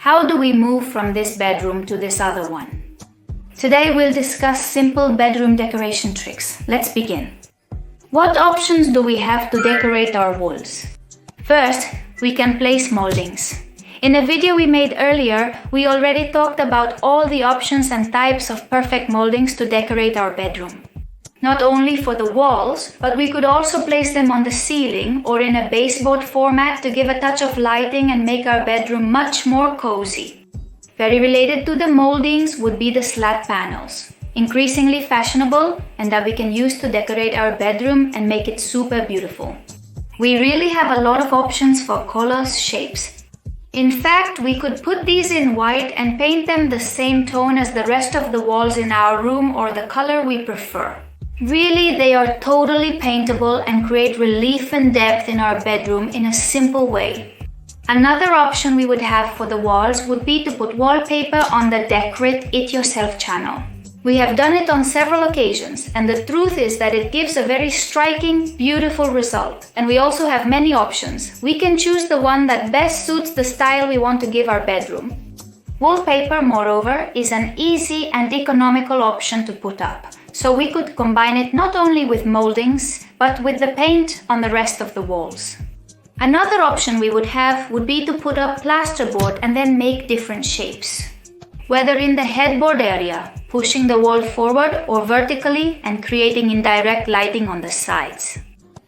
How do we move from this bedroom to this other one? Today we'll discuss simple bedroom decoration tricks. Let's begin. What options do we have to decorate our walls? First, we can place moldings. In a video we made earlier, we already talked about all the options and types of perfect moldings to decorate our bedroom. Not only for the walls, but we could also place them on the ceiling or in a baseboard format to give a touch of lighting and make our bedroom much more cozy. Very related to the moldings would be the slat panels, increasingly fashionable and that we can use to decorate our bedroom and make it super beautiful. We really have a lot of options for colors, shapes. In fact, we could put these in white and paint them the same tone as the rest of the walls in our room or the color we prefer. Really, they are totally paintable and create relief and depth in our bedroom in a simple way. Another option we would have for the walls would be to put wallpaper on the Decorate It Yourself channel. We have done it on several occasions, and the truth is that it gives a very striking, beautiful result. And we also have many options. We can choose the one that best suits the style we want to give our bedroom. Wallpaper, moreover, is an easy and economical option to put up. So we could combine it not only with moldings, but with the paint on the rest of the walls. Another option we would have would be to put up plasterboard and then make different shapes. Whether in the headboard area, pushing the wall forward or vertically and creating indirect lighting on the sides.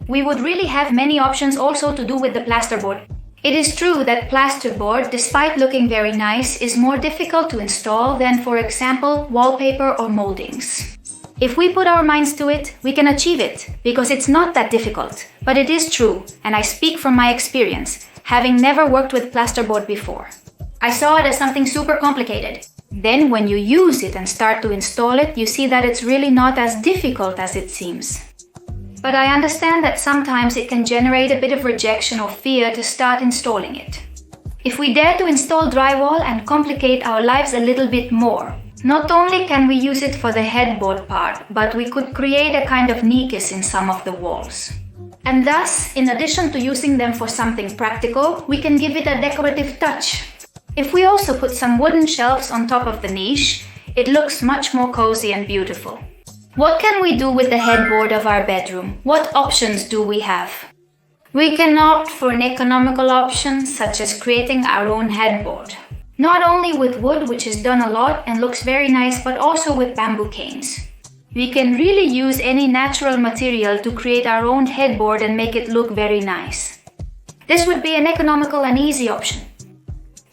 We would really have many options also to do with the plasterboard. It is true that plasterboard, despite looking very nice, is more difficult to install than, for example, wallpaper or moldings. If we put our minds to it, we can achieve it, because it's not that difficult. But it is true, and I speak from my experience, having never worked with plasterboard before. I saw it as something super complicated. Then when you use it and start to install it, you see that it's really not as difficult as it seems. But I understand that sometimes it can generate a bit of rejection or fear to start installing it. If we dare to install drywall and complicate our lives a little bit more, not only can we use it for the headboard part, but we could create a kind of neatness in some of the walls. And thus, in addition to using them for something practical, we can give it a decorative touch. If we also put some wooden shelves on top of the niche, it looks much more cozy and beautiful. What can we do with the headboard of our bedroom? What options do we have? We can opt for an economical option, such as creating our own headboard. Not only with wood, which is done a lot and looks very nice, but also with bamboo canes. We can really use any natural material to create our own headboard and make it look very nice. This would be an economical and easy option.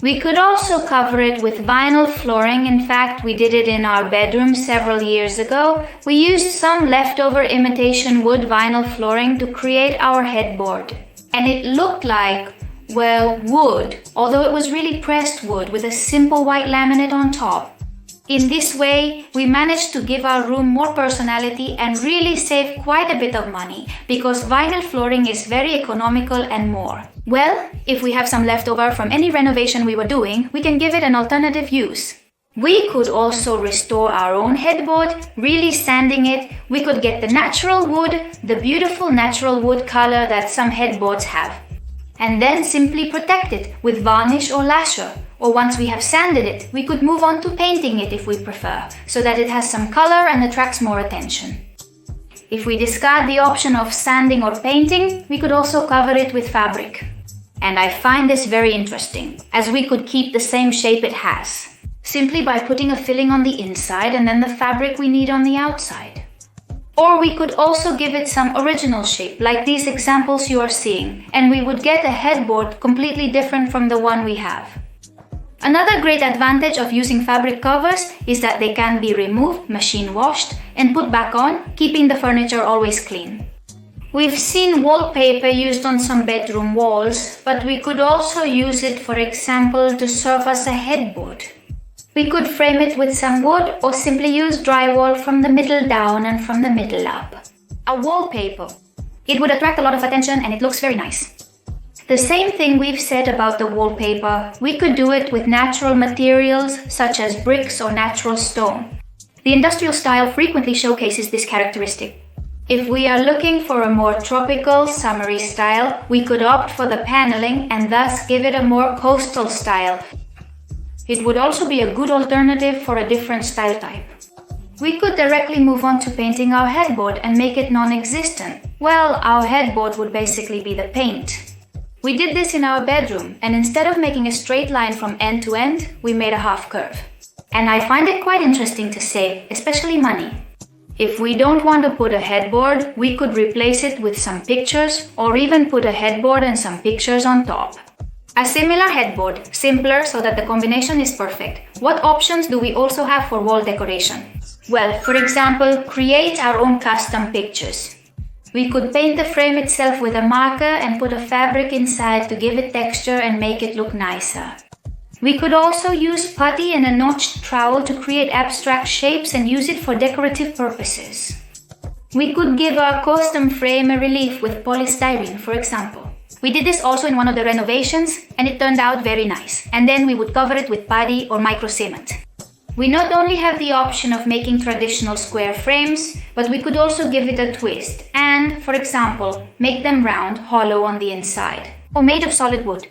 We could also cover it with vinyl flooring. In fact, we did it in our bedroom several years ago. We used some leftover imitation wood vinyl flooring to create our headboard. And it looked like, well, wood, although it was really pressed wood with a simple white laminate on top. In this way, we managed to give our room more personality and really save quite a bit of money, because vinyl flooring is very economical and more. Well, if we have some leftover from any renovation we were doing, we can give it an alternative use. We could also restore our own headboard, really sanding it. We could get the natural wood, the beautiful natural wood color that some headboards have. And then simply protect it with varnish or lacquer. Or once we have sanded it, we could move on to painting it if we prefer, so that it has some color and attracts more attention. If we discard the option of sanding or painting, we could also cover it with fabric. And I find this very interesting, as we could keep the same shape it has, simply by putting a filling on the inside and then the fabric we need on the outside. Or we could also give it some original shape, like these examples you are seeing, and we would get a headboard completely different from the one we have. Another great advantage of using fabric covers is that they can be removed, machine washed, and put back on, keeping the furniture always clean. We've seen wallpaper used on some bedroom walls, but we could also use it, for example, to serve as a headboard. We could frame it with some wood or simply use drywall from the middle down and from the middle up. A wallpaper. It would attract a lot of attention and it looks very nice. The same thing we've said about the wallpaper. We could do it with natural materials such as bricks or natural stone. The industrial style frequently showcases this characteristic. If we are looking for a more tropical, summery style, we could opt for the paneling and thus give it a more coastal style. It would also be a good alternative for a different style type. We could directly move on to painting our headboard and make it non-existent. Well, our headboard would basically be the paint. We did this in our bedroom, and instead of making a straight line from end to end, we made a half curve. And I find it quite interesting to save, especially money. If we don't want to put a headboard, we could replace it with some pictures or even put a headboard and some pictures on top. A similar headboard, simpler so that the combination is perfect. What options do we also have for wall decoration? Well, for example, create our own custom pictures. We could paint the frame itself with a marker and put a fabric inside to give it texture and make it look nicer. We could also use putty and a notched trowel to create abstract shapes and use it for decorative purposes. We could give our custom frame a relief with polystyrene, for example. We did this also in one of the renovations and it turned out very nice. And then we would cover it with putty or micro cement. We not only have the option of making traditional square frames, but we could also give it a twist and, for example, make them round, hollow on the inside, or made of solid wood.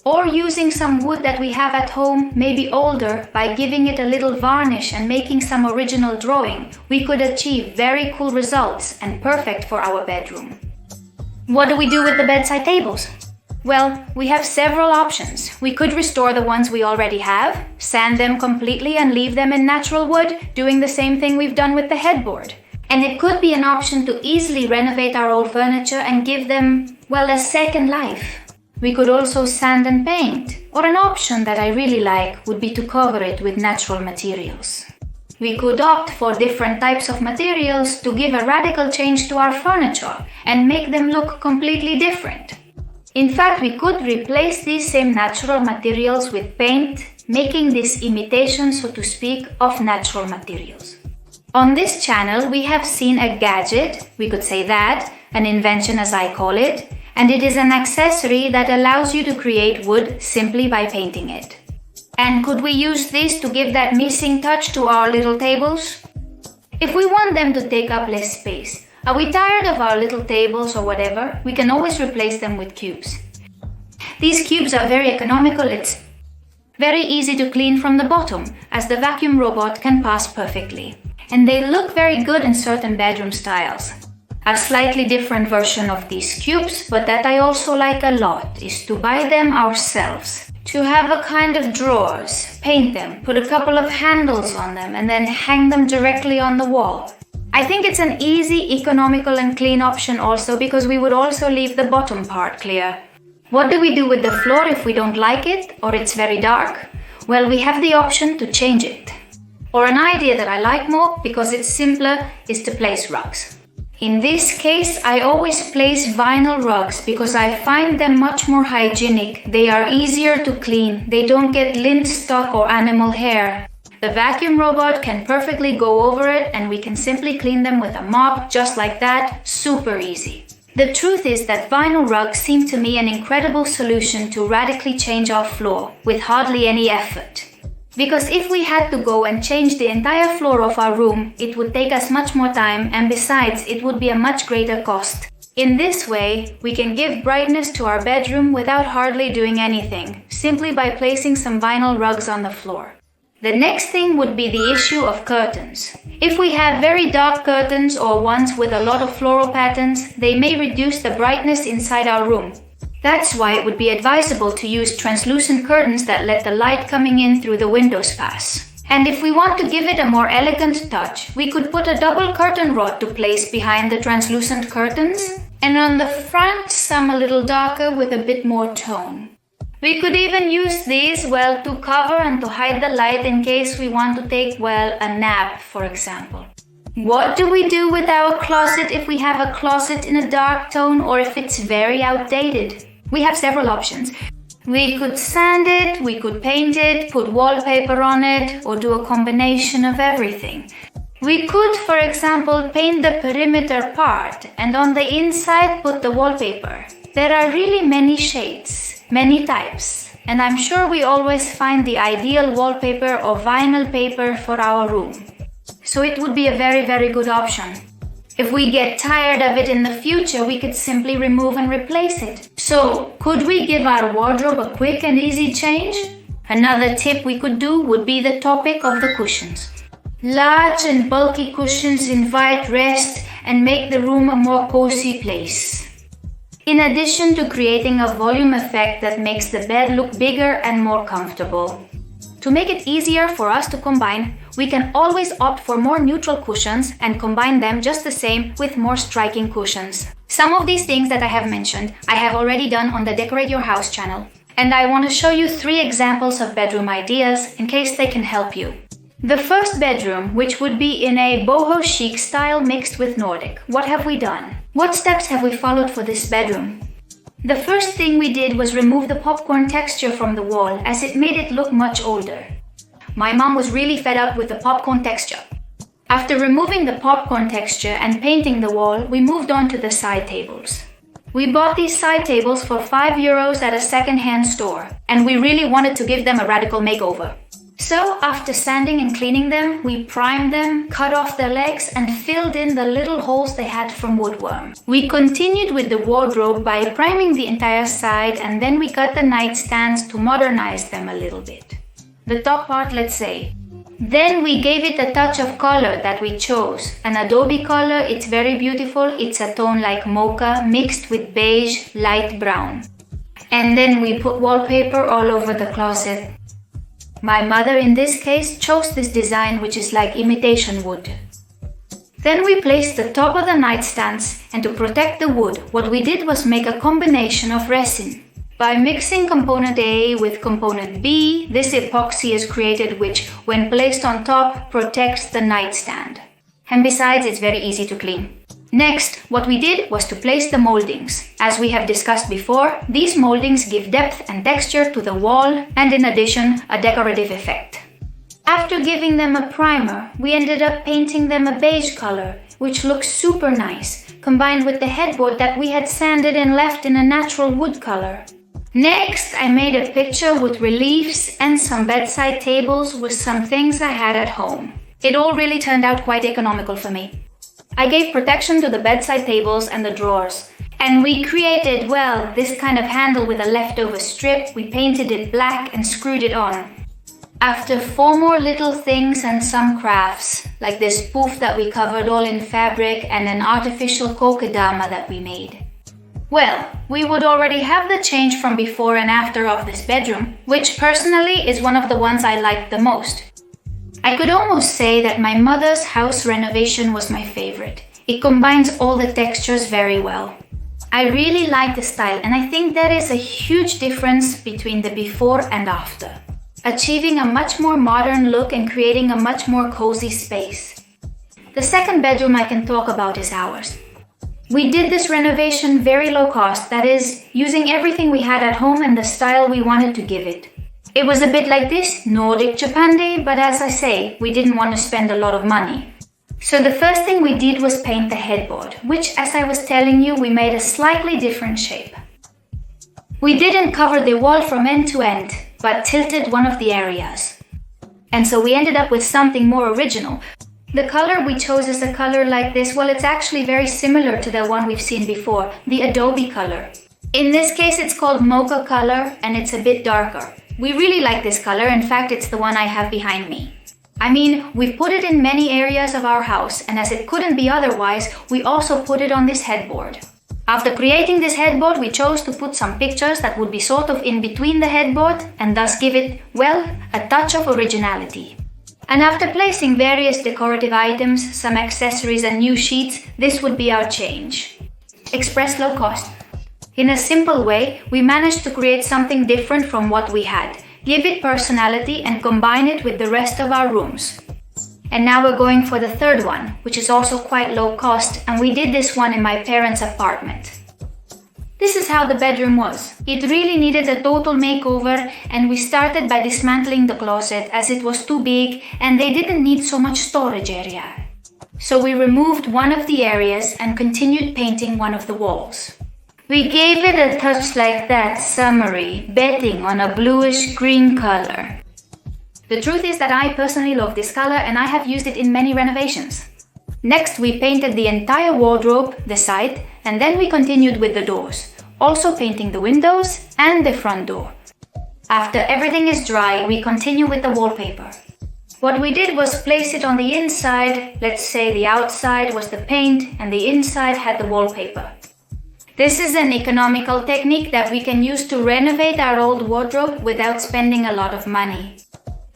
Or using some wood that we have at home, maybe older, by giving it a little varnish and making some original drawing, we could achieve very cool results and perfect for our bedroom. What do we do with the bedside tables? Well, we have several options. We could restore the ones we already have, sand them completely and leave them in natural wood, doing the same thing we've done with the headboard. And it could be an option to easily renovate our old furniture and give them, well, a second life. We could also sand and paint, or an option that I really like would be to cover it with natural materials. We could opt for different types of materials to give a radical change to our furniture and make them look completely different. In fact, we could replace these same natural materials with paint, making this imitation, so to speak, of natural materials. On this channel, we have seen a gadget, we could say that, an invention as I call it, and it is an accessory that allows you to create wood simply by painting it. And could we use this to give that missing touch to our little tables? If we want them to take up less space, are we tired of our little tables or whatever? We can always replace them with cubes. These cubes are very economical. It's very easy to clean from the bottom, as the vacuum robot can pass perfectly. And they look very good in certain bedroom styles. A slightly different version of these cubes, but that I also like a lot, is to buy them ourselves. To have a kind of drawers, paint them, put a couple of handles on them, and then hang them directly on the wall. I think it's an easy, economical and clean option also because we would also leave the bottom part clear. What do we do with the floor if we don't like it or it's very dark? Well, we have the option to change it. Or an idea that I like more because it's simpler is to place rugs. In this case, I always place vinyl rugs because I find them much more hygienic. They are easier to clean. They don't get lint stock or animal hair. The vacuum robot can perfectly go over it and we can simply clean them with a mop just like that, super easy. The truth is that vinyl rugs seem to me an incredible solution to radically change our floor with hardly any effort. Because if we had to go and change the entire floor of our room, it would take us much more time and besides, it would be a much greater cost. In this way, we can give brightness to our bedroom without hardly doing anything, simply by placing some vinyl rugs on the floor. The next thing would be the issue of curtains. If we have very dark curtains or ones with a lot of floral patterns, they may reduce the brightness inside our room. That's why it would be advisable to use translucent curtains that let the light coming in through the windows pass. And if we want to give it a more elegant touch, we could put a double curtain rod to place behind the translucent curtains, and on the front some a little darker with a bit more tone. We could even use these, well, to cover and to hide the light in case we want to take, well, a nap, for example. What do we do with our closet if we have a closet in a dark tone or if it's very outdated? We have several options. We could sand it, we could paint it, put wallpaper on it, or do a combination of everything. We could, for example, paint the perimeter part and on the inside put the wallpaper. There are really many shades, many types, and I'm sure we always find the ideal wallpaper or vinyl paper for our room. So it would be a very, very good option. If we get tired of it in the future, we could simply remove and replace it. So, could we give our wardrobe a quick and easy change? Another tip we could do would be the topic of the cushions. Large and bulky cushions invite rest and make the room a more cozy place. In addition to creating a volume effect that makes the bed look bigger and more comfortable. To make it easier for us to combine, we can always opt for more neutral cushions and combine them just the same with more striking cushions. Some of these things that I have mentioned, I have already done on the Decorate Your House channel, and I want to show you 3 examples of bedroom ideas in case they can help you. The first bedroom, which would be in a boho chic style mixed with Nordic. What have we done? What steps have we followed for this bedroom? The first thing we did was remove the popcorn texture from the wall as it made it look much older. My mom was really fed up with the popcorn texture. After removing the popcorn texture and painting the wall, we moved on to the side tables. We bought these side tables for €5 at a second-hand store, and we really wanted to give them a radical makeover. So, after sanding and cleaning them, we primed them, cut off their legs, and filled in the little holes they had from woodworm. We continued with the wardrobe by priming the entire side, and then we cut the nightstands to modernize them a little bit. The top part, let's say. Then we gave it a touch of color that we chose. An adobe color, it's very beautiful. It's a tone like mocha mixed with beige, light brown. And then we put wallpaper all over the closet. My mother in this case chose this design, which is like imitation wood. Then we placed the top of the nightstands, and to protect the wood, what we did was make a combination of resin. By mixing component A with component B, this epoxy is created which, when placed on top, protects the nightstand. And besides, it's very easy to clean. Next, what we did was to place the moldings. As we have discussed before, these moldings give depth and texture to the wall and in addition, a decorative effect. After giving them a primer, we ended up painting them a beige color, which looks super nice, combined with the headboard that we had sanded and left in a natural wood color. Next, I made a picture with reliefs and some bedside tables with some things I had at home. It all really turned out quite economical for me. I gave protection to the bedside tables and the drawers. And we created, well, this kind of handle with a leftover strip. We painted it black and screwed it on. After 4 more little things and some crafts, like this poof that we covered all in fabric and an artificial kokedama that we made. Well, we would already have the change from before and after of this bedroom, which personally is one of the ones I liked the most. I could almost say that my mother's house renovation was my favorite. It combines all the textures very well. I really like the style, and I think that is a huge difference between the before and after. Achieving a much more modern look and creating a much more cozy space. The second bedroom I can talk about is ours. We did this renovation very low cost, that is, using everything we had at home and the style we wanted to give it. It was a bit like this, Nordic Japandi, but as I say, we didn't want to spend a lot of money. So the first thing we did was paint the headboard, which, as I was telling you, we made a slightly different shape. We didn't cover the wall from end to end, but tilted one of the areas. And so we ended up with something more original. The color we chose is a color like this. Well, it's actually very similar to the one we've seen before, the adobe color. In this case, it's called mocha color, and it's a bit darker. We really like this color. In fact, it's the one I have behind me. I mean, we've put it in many areas of our house, and as it couldn't be otherwise, we also put it on this headboard. After creating this headboard, we chose to put some pictures that would be sort of in between the headboard and thus give it, well, a touch of originality. And after placing various decorative items, some accessories and new sheets, this would be our change. Express low cost. In a simple way, we managed to create something different from what we had, give it personality and combine it with the rest of our rooms. And now we're going for the third one, which is also quite low cost, and we did this one in my parents' apartment. This is how the bedroom was. It really needed a total makeover, and we started by dismantling the closet as it was too big and they didn't need so much storage area. So we removed one of the areas and continued painting one of the walls. We gave it a touch like that, summery, betting on a bluish-green color. The truth is that I personally love this color and I have used it in many renovations. Next, we painted the entire wardrobe, the side, and then we continued with the doors, also painting the windows and the front door. After everything is dry, we continue with the wallpaper. What we did was place it on the inside. Let's say the outside was the paint and the inside had the wallpaper. This is an economical technique that we can use to renovate our old wardrobe without spending a lot of money.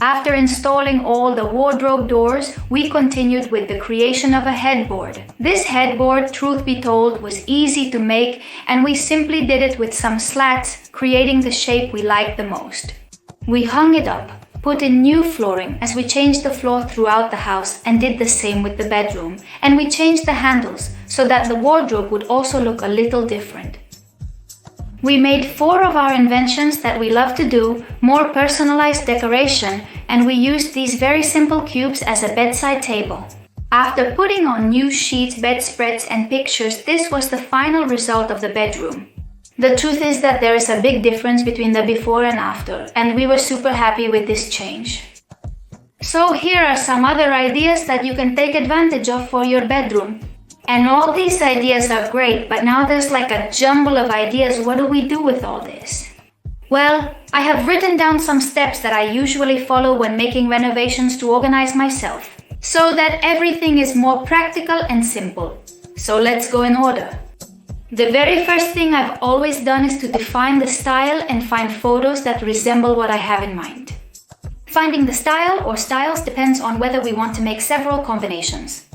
After installing all the wardrobe doors, we continued with the creation of a headboard. This headboard, truth be told, was easy to make, and we simply did it with some slats, creating the shape we liked the most. We hung it up, put in new flooring as we changed the floor throughout the house, and did the same with the bedroom, and we changed the handles so that the wardrobe would also look a little different. We made 4 of our inventions that we love to do, more personalized decoration, and we used these very simple cubes as a bedside table. After putting on new sheets, bedspreads, and pictures, this was the final result of the bedroom. The truth is that there is a big difference between the before and after, and we were super happy with this change. So here are some other ideas that you can take advantage of for your bedroom. And all these ideas are great, but now there's like a jumble of ideas. What do we do with all this? Well, I have written down some steps that I usually follow when making renovations to organize myself, so that everything is more practical and simple. So let's go in order. The very first thing I've always done is to define the style and find photos that resemble what I have in mind. Finding the style or styles depends on whether we want to make several combinations.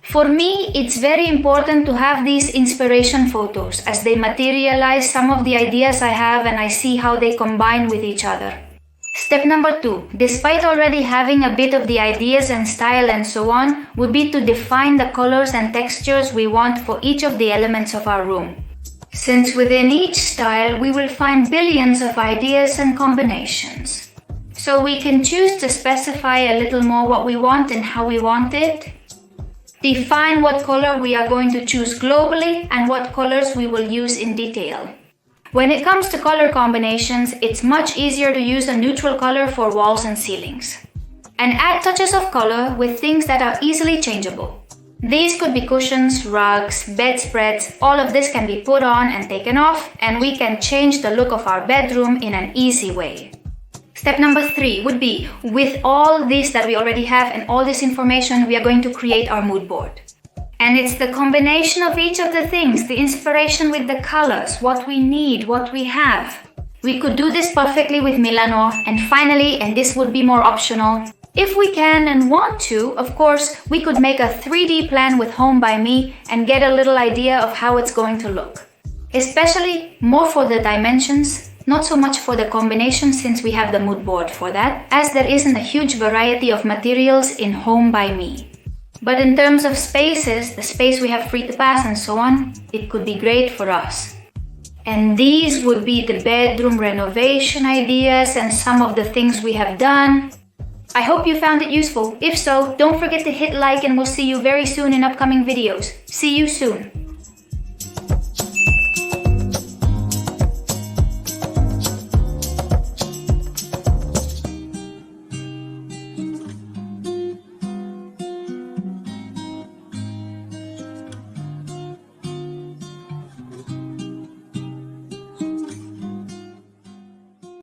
For me, it's very important to have these inspiration photos as they materialize some of the ideas I have and I see how they combine with each other. Step number 2, despite already having a bit of the ideas and style and so on, would be to define the colors and textures we want for each of the elements of our room. Since within each style, we will find billions of ideas and combinations. So we can choose to specify a little more what we want and how we want it. Define what color we are going to choose globally and what colors we will use in detail. When it comes to color combinations, it's much easier to use a neutral color for walls and ceilings. And add touches of color with things that are easily changeable. These could be cushions, rugs, bedspreads. All of this can be put on and taken off, and we can change the look of our bedroom in an easy way. Step number 3 would be, with all this that we already have and all this information, we are going to create our mood board. And it's the combination of each of the things, the inspiration with the colors, what we need, what we have. We could do this perfectly with Milano. And finally, and this would be more optional, if we can and want to, of course, we could make a 3D plan with Home by Me and get a little idea of how it's going to look. Especially more for the dimensions, not so much for the combination since we have the mood board for that, as there isn't a huge variety of materials in Home by Me. But in terms of spaces, the space we have free to pass and so on, it could be great for us. And these would be the bedroom renovation ideas and some of the things we have done. I hope you found it useful. If so, don't forget to hit like and we'll see you very soon in upcoming videos. See you soon.